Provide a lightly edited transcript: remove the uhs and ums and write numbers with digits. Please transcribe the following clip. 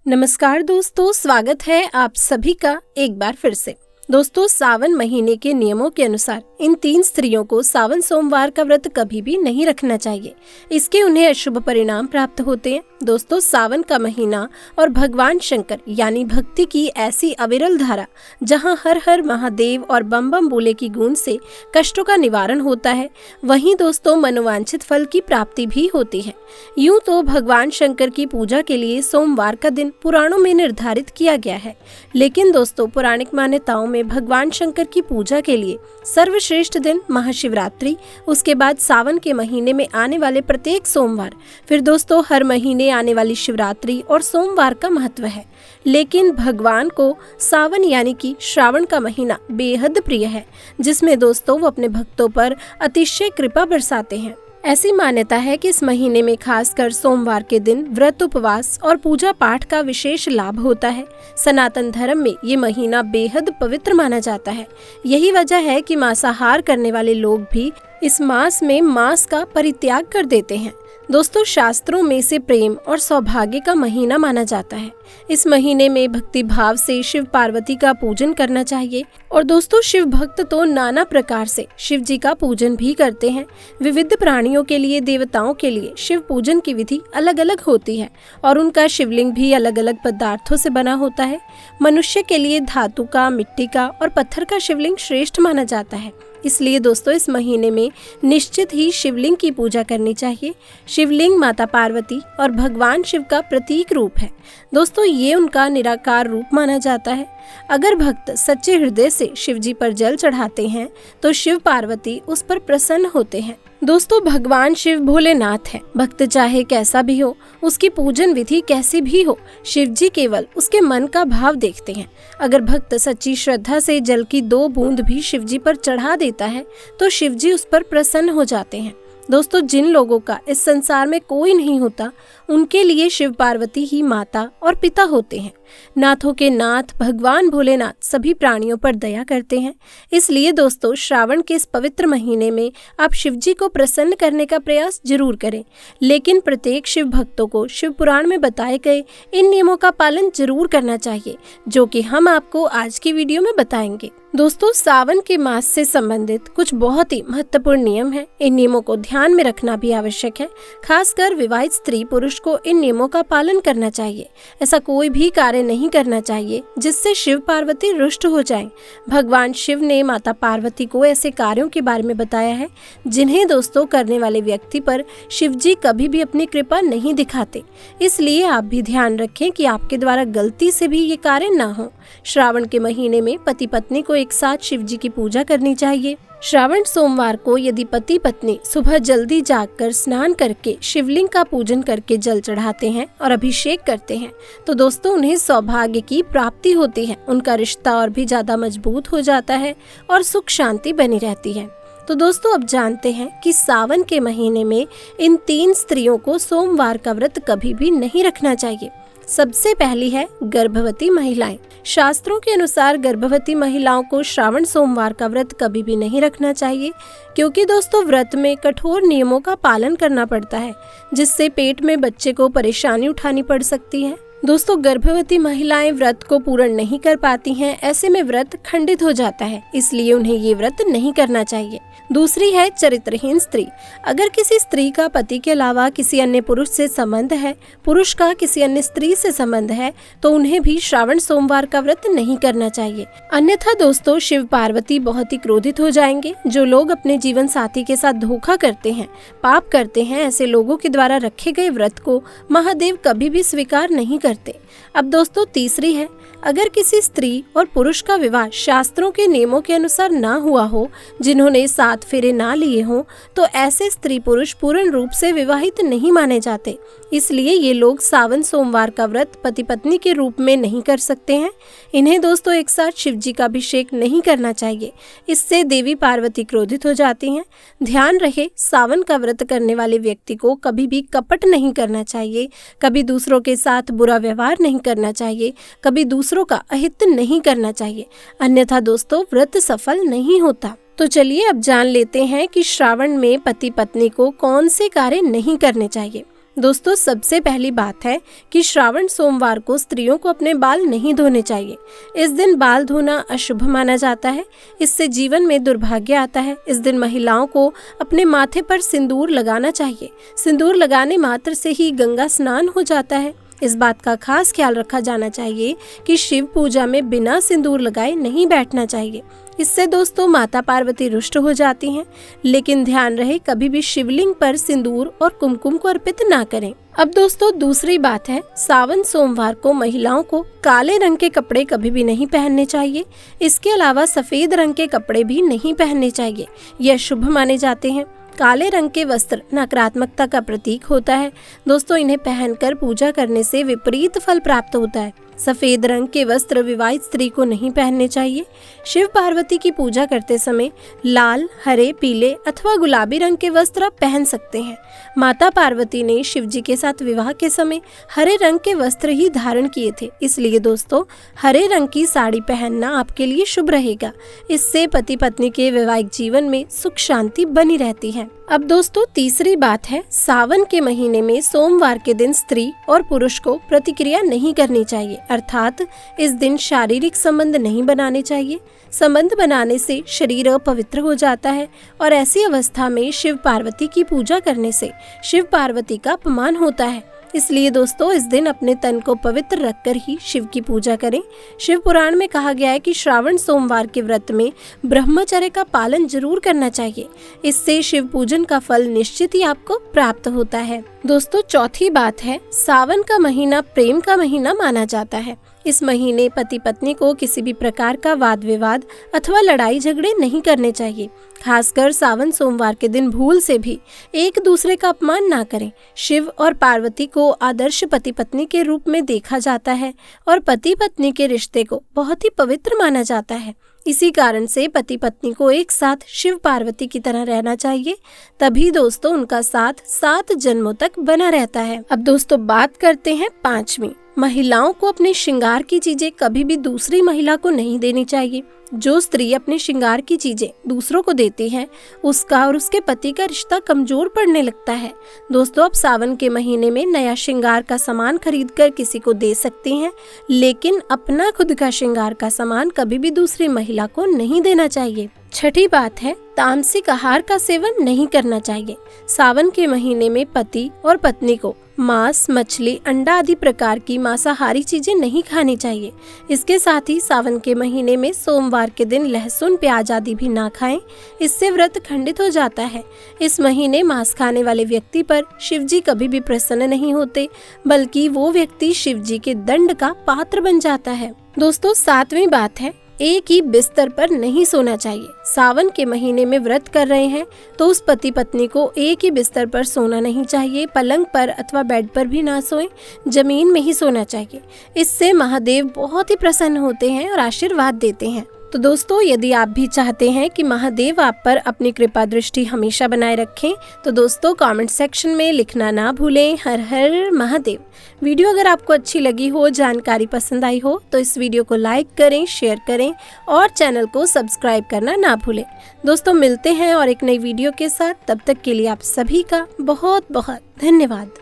नमस्कार दोस्तों, स्वागत है आप सभी का एक बार फिर से। दोस्तों, सावन महीने के नियमों के अनुसार इन 3 स्त्रियों को सावन सोमवार का व्रत कभी भी नहीं रखना चाहिए। इसके उन्हें अशुभ परिणाम प्राप्त होते हैं। दोस्तों, सावन का महीना और भगवान शंकर यानी भक्ति की ऐसी अविरल धारा जहां हर हर महादेव और बम बम बोले की गूंज से कष्टों का निवारण होता है, वहीं दोस्तों मनोवांछित फल की प्राप्ति भी होती है। यूं तो भगवान शंकर की पूजा के लिए सोमवार का दिन पुराणों में निर्धारित किया गया है, लेकिन दोस्तों पौराणिक मान्यताओं में भगवान शंकर की पूजा के लिए सर्वश्रेष्ठ दिन महाशिवरात्रि, उसके बाद सावन के महीने में आने वाले प्रत्येक सोमवार, फिर दोस्तों हर महीने आने वाली शिवरात्रि और सोमवार का महत्व है। लेकिन भगवान को सावन यानी कि श्रावण का महीना बेहद प्रिय है, जिसमें दोस्तों वो अपने भक्तों पर अतिशय कृपा बरसाते हैं। ऐसी मान्यता है कि इस महीने में खासकर सोमवार के दिन व्रत, उपवास और पूजा पाठ का विशेष लाभ होता है। सनातन धर्म में ये महीना बेहद पवित्र माना जाता है। यही वजह है कि मांसाहार करने वाले लोग भी इस मास में मांस का परित्याग कर देते हैं। दोस्तों, शास्त्रों में से प्रेम और सौभाग्य का महीना माना जाता है। इस महीने में भक्ति भाव से शिव पार्वती का पूजन करना चाहिए। और दोस्तों, शिव भक्त तो नाना प्रकार से शिव जी का पूजन भी करते हैं। विविध प्राणियों के लिए, देवताओं के लिए शिव पूजन की विधि अलग अलग होती है और उनका शिवलिंग भी अलग अलग पदार्थों से बना होता है। मनुष्य के लिए धातु का, मिट्टी का और पत्थर का शिवलिंग श्रेष्ठ माना जाता है। इसलिए दोस्तों इस महीने में निश्चित ही शिवलिंग की पूजा करनी चाहिए। शिवलिंग माता पार्वती और भगवान शिव का प्रतीक रूप है। दोस्तों, ये उनका निराकार रूप माना जाता है। अगर भक्त सच्चे हृदय से शिव जी पर जल चढ़ाते हैं तो शिव पार्वती उस पर प्रसन्न होते हैं। दोस्तों, भगवान शिव भोलेनाथ है। भक्त चाहे कैसा भी हो, उसकी पूजन विधि कैसी भी हो, शिव जी केवल उसके मन का भाव देखते हैं। अगर भक्त सच्ची श्रद्धा से जल की 2 बूंद भी शिव जी पर चढ़ा देता है तो शिव जी उस पर प्रसन्न हो जाते हैं। दोस्तों, जिन लोगों का इस संसार में कोई नहीं होता, उनके लिए शिव पार्वती ही माता और पिता होते हैं। नाथों के नाथ भगवान भोलेनाथ सभी प्राणियों पर दया करते हैं। इसलिए दोस्तों श्रावण के इस पवित्र महीने में आप शिव जी को प्रसन्न करने का प्रयास जरूर करें। लेकिन प्रत्येक शिव भक्तों को शिव पुराण में बताए गए इन नियमों का पालन जरूर करना चाहिए, जो कि हम आपको आज की वीडियो में बताएंगे। दोस्तों, सावन के मास से संबंधित कुछ बहुत ही महत्वपूर्ण नियम हैं। इन नियमों को ध्यान में रखना भी आवश्यक है। खासकर विवाहित स्त्री पुरुष को इन नियमों का पालन करना चाहिए। ऐसा कोई भी कार्य नहीं करना चाहिए जिससे शिव पार्वती रुष्ट हो जाएं। भगवान शिव ने माता पार्वती को ऐसे कार्यों के बारे में बताया है जिन्हें दोस्तों करने वाले व्यक्ति पर शिव जी कभी भी अपनी कृपा नहीं दिखाते। इसलिए आप भी ध्यान रखें कि आपके द्वारा गलती से भी ये कार्य न हो। श्रावण के महीने में पति पत्नी को एक साथ शिव जी की पूजा करनी चाहिए। श्रावण सोमवार को यदि पति पत्नी सुबह जल्दी जागकर स्नान करके शिवलिंग का पूजन करके जल चढ़ाते हैं और अभिषेक करते हैं तो दोस्तों उन्हें सौभाग्य की प्राप्ति होती है। उनका रिश्ता और भी ज्यादा मजबूत हो जाता है और सुख शांति बनी रहती है। तो दोस्तों अब जानते हैं कि सावन के महीने में इन 3 स्त्रियों को सोमवार का व्रत कभी भी नहीं रखना चाहिए। सबसे पहली है गर्भवती महिलाएं। शास्त्रों के अनुसार गर्भवती महिलाओं को श्रावण सोमवार का व्रत कभी भी नहीं रखना चाहिए, क्योंकि दोस्तों व्रत में कठोर नियमों का पालन करना पड़ता है, जिससे पेट में बच्चे को परेशानी उठानी पड़ सकती है। दोस्तों, गर्भवती महिलाएं व्रत को पूर्ण नहीं कर पाती हैं। ऐसे में व्रत खंडित हो जाता है, इसलिए उन्हें ये व्रत नहीं करना चाहिए। दूसरी है चरित्रहीन स्त्री। अगर किसी स्त्री का पति के अलावा किसी अन्य पुरुष से संबंध है, पुरुष का किसी अन्य स्त्री से संबंध है, तो उन्हें भी श्रावण सोमवार का व्रत नहीं करना चाहिए। अन्यथा दोस्तों शिव पार्वती बहुत ही क्रोधित हो जाएंगे। जो लोग अपने जीवन साथी के साथ धोखा करते हैं, पाप करते हैं, ऐसे लोगों के द्वारा रखे गए व्रत को महादेव कभी भी स्वीकार नहीं करते। अब दोस्तों तीसरी है, अगर किसी स्त्री और पुरुष का विवाह शास्त्रों के नियमों के अनुसार ना हुआ हो, जिन्होंने 7 फेरे ना लिए हों, तो ऐसे स्त्री पुरुष पूर्ण रूप से विवाहित नहीं माने जाते। इसलिए ये लोग सावन सोमवार का व्रत पति पत्नी के रूप में नहीं कर सकते हैं। इन्हें दोस्तों एक साथ शिव जी का अभिषेक नहीं करना चाहिए, इससे देवी पार्वती क्रोधित हो जाती हैं। ध्यान रहे, सावन का व्रत करने वाले व्यक्ति को कभी भी कपट नहीं करना चाहिए, कभी दूसरों के साथ बुरा व्यवहार नहीं करना चाहिए, कभी दूसरों का अहित नहीं करना चाहिए, अन्यथा दोस्तों व्रत सफल नहीं होता। तो चलिए अब जान लेते हैं कि श्रावण में पति पत्नी को कौन से कार्य नहीं करने चाहिए। दोस्तों सबसे पहली बात है कि श्रावण सोमवार को स्त्रियों को अपने बाल नहीं धोने चाहिए। इस दिन बाल धोना अशुभ माना जाता है, इससे जीवन में दुर्भाग्य आता है। इस दिन महिलाओं को अपने माथे पर सिंदूर लगाना चाहिए। सिंदूर लगाने मात्र से ही गंगा स्नान हो जाता है। इस बात का खास ख्याल रखा जाना चाहिए कि शिव पूजा में बिना सिंदूर लगाए नहीं बैठना चाहिए। इससे दोस्तों माता पार्वती रुष्ट हो जाती हैं। लेकिन ध्यान रहे कभी भी शिवलिंग पर सिंदूर और कुमकुम को अर्पित ना करें। अब दोस्तों दूसरी बात है, सावन सोमवार को महिलाओं को काले रंग के कपड़े कभी भी नहीं पहनने चाहिए। इसके अलावा सफेद रंग के कपड़े भी नहीं पहनने चाहिए, यह शुभ माने जाते हैं। काले रंग के वस्त्र नकारात्मकता का प्रतीक होता है। दोस्तों इन्हें पहनकर पूजा करने से विपरीत फल प्राप्त होता है। सफेद रंग के वस्त्र विवाहित स्त्री को नहीं पहनने चाहिए। शिव पार्वती की पूजा करते समय लाल, हरे, पीले अथवा गुलाबी रंग के वस्त्र आप पहन सकते हैं। माता पार्वती ने शिव जी के साथ विवाह के समय हरे रंग के वस्त्र ही धारण किए थे, इसलिए दोस्तों हरे रंग की साड़ी पहनना आपके लिए शुभ रहेगा। इससे पति पत्नी के वैवाहिक जीवन में सुख शांति बनी रहती है। अब दोस्तों तीसरी बात है, सावन के महीने में सोमवार के दिन स्त्री और पुरुष को प्रतिक्रिया नहीं करनी चाहिए, अर्थात इस दिन शारीरिक संबंध नहीं बनाने चाहिए। संबंध बनाने से शरीर अपवित्र हो जाता है और ऐसी अवस्था में शिव पार्वती की पूजा करने से शिव पार्वती का अपमान होता है। इसलिए दोस्तों इस दिन अपने तन को पवित्र रखकर ही शिव की पूजा करें। शिव पुराण में कहा गया है कि श्रावण सोमवार के व्रत में ब्रह्मचर्य का पालन जरूर करना चाहिए। इससे शिव पूजन का फल निश्चित ही आपको प्राप्त होता है। दोस्तों चौथी बात है, सावन का महीना प्रेम का महीना माना जाता है। इस महीने पति पत्नी को किसी भी प्रकार का वाद विवाद अथवा लड़ाई झगड़े नहीं करने चाहिए। खासकर सावन सोमवार के दिन भूल से भी एक दूसरे का अपमान ना करें। शिव और पार्वती को आदर्श पति पत्नी के रूप में देखा जाता है और पति पत्नी के रिश्ते को बहुत ही पवित्र माना जाता है। इसी कारण से पति पत्नी को एक साथ शिव पार्वती की तरह रहना चाहिए, तभी दोस्तों उनका साथ 7 जन्मों तक बना रहता है। अब दोस्तों बात करते हैं पांचवी, महिलाओं को अपने श्रृंगार की चीजें कभी भी दूसरी महिला को नहीं देनी चाहिए। जो स्त्री अपने श्रृंगार की चीजें दूसरों को देती है उसका और उसके पति का रिश्ता कमजोर पड़ने लगता है। दोस्तों आप सावन के महीने में नया श्रृंगार का सामान खरीदकर किसी को दे सकती हैं, लेकिन अपना खुद का श्रृंगार का सामान कभी भी दूसरी महिला को नहीं देना चाहिए। छठी बात है, तामसिक आहार का सेवन नहीं करना चाहिए। सावन के महीने में पति और पत्नी को मांस, मछली, अंडा आदि प्रकार की मांसाहारी चीजें नहीं खानी चाहिए। इसके साथ ही सावन के महीने में सोमवार के दिन लहसुन, प्याज आदि भी ना खाएं, इससे व्रत खंडित हो जाता है। इस महीने मांस खाने वाले व्यक्ति पर शिव जी कभी भी प्रसन्न नहीं होते, बल्कि वो व्यक्ति शिव जी के दंड का पात्र बन जाता है। दोस्तों सातवीं बात है, एक ही बिस्तर पर नहीं सोना चाहिए। सावन के महीने में व्रत कर रहे हैं तो उस पति पत्नी को एक ही बिस्तर पर सोना नहीं चाहिए। पलंग पर अथवा बेड पर भी ना सोएं, जमीन में ही सोना चाहिए। इससे महादेव बहुत ही प्रसन्न होते हैं और आशीर्वाद देते हैं। तो दोस्तों यदि आप भी चाहते हैं कि महादेव आप पर अपनी कृपा दृष्टि हमेशा बनाए रखें तो दोस्तों कमेंट सेक्शन में लिखना ना भूलें, हर हर महादेव। वीडियो अगर आपको अच्छी लगी हो, जानकारी पसंद आई हो तो इस वीडियो को लाइक करें, शेयर करें और चैनल को सब्सक्राइब करना ना भूलें। दोस्तों मिलते हैं और एक नई वीडियो के साथ, तब तक के लिए आप सभी का बहुत बहुत धन्यवाद।